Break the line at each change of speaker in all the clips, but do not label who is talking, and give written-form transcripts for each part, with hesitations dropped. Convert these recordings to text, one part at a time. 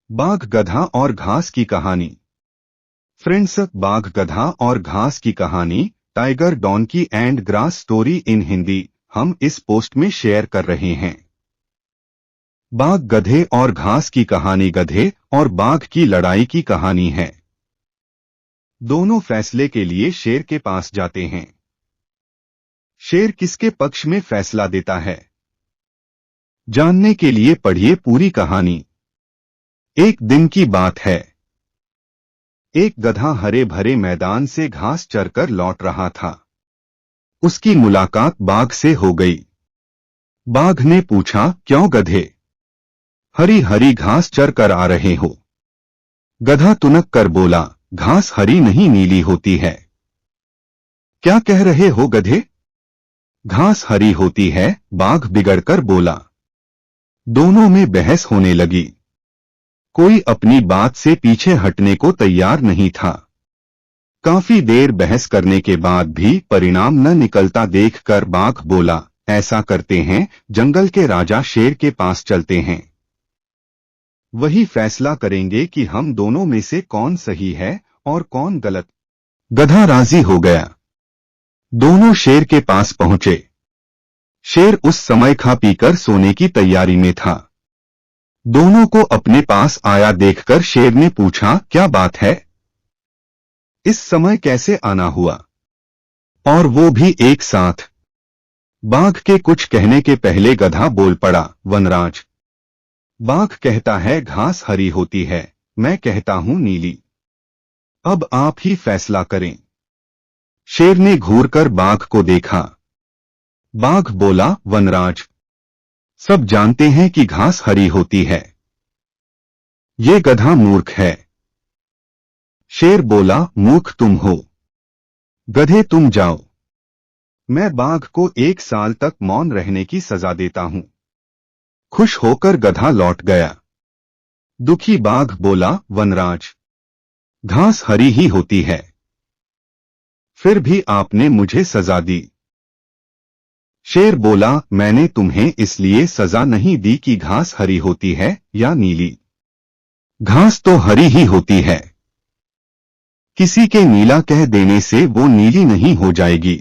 बाघ गधा और घास की कहानी। फ्रेंड्स, बाघ गधा और घास की कहानी, tiger donkey and grass story in Hindi, हम इस पोस्ट में शेयर कर रहे हैं। बाघ गधे और घास की कहानी गधे और बाघ की लड़ाई की कहानी है। दोनों फैसले के लिए शेर के पास जाते हैं। शेर किसके पक्ष में फैसला देता है, जानने के लिए पढ़िए पूरी कहानी। एक दिन की बात है। एक गधा हरे भरे मैदान से घास चरकर लौट रहा था। उसकी मुलाकात बाघ से हो गई। बाघ ने पूछा, क्यों गधे, हरी हरी घास चर कर आ रहे हो? गधा तुनक कर बोला, घास हरी नहीं नीली होती है। क्या कह रहे हो गधे, घास हरी होती है, बाघ बिगड़कर बोला। दोनों में बहस होने लगी। कोई अपनी बात से पीछे हटने को तैयार नहीं था। काफी देर बहस करने के बाद भी परिणाम न निकलता देखकर बाघ बोला, ऐसा करते हैं, जंगल के राजा शेर के पास चलते हैं। वही फैसला करेंगे कि हम दोनों में से कौन सही है और कौन गलत। गधा राजी हो गया। दोनों शेर के पास पहुंचे। शेर उस समय खा पीकर सोने की तैयारी में था। दोनों को अपने पास आया देखकर शेर ने पूछा, क्या बात है, इस समय कैसे आना हुआ, और वो भी एक साथ? बाघ के कुछ कहने के पहले गधा बोल पड़ा, वनराज, बाघ कहता है घास हरी होती है, मैं कहता हूं नीली। अब आप ही फैसला करें। शेर ने घूरकर बाघ को देखा। बाघ बोला, वनराज, सब जानते हैं कि घास हरी होती है। ये गधा मूर्ख है। शेर बोला, मूर्ख तुम हो। गधे तुम जाओ। मैं बाघ को 1 साल तक मौन रहने की सजा देता हूं। खुश होकर गधा लौट गया। दुखी बाघ बोला, वनराज, घास हरी ही होती है, फिर भी आपने मुझे सजा दी। शेर बोला, मैंने तुम्हें इसलिए सजा नहीं दी कि घास हरी होती है या नीली। घास तो हरी ही होती है। किसी के नीला कह देने से वो नीली नहीं हो जाएगी।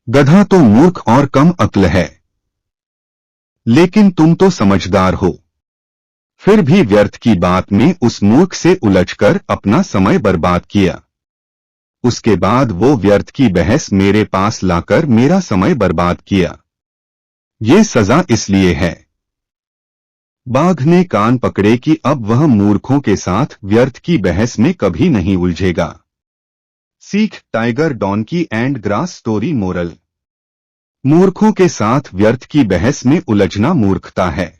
गधा तो मूर्ख और कम अक्ल है, लेकिन तुम तो समझदार हो। फिर भी व्यर्थ की बात में उस मूर्ख से उलझकर अपना समय बर्बाद किया। उसके बाद वो व्यर्थ की बहस मेरे पास लाकर मेरा समय बर्बाद किया। ये सजा इसलिए है। बाघ ने कान पकड़े कि अब वह मूर्खों के साथ व्यर्थ की बहस में कभी नहीं उलझेगा। सीख, tiger donkey and grass story moral. मूर्खों के साथ व्यर्थ की बहस में उलझना मूर्खता है।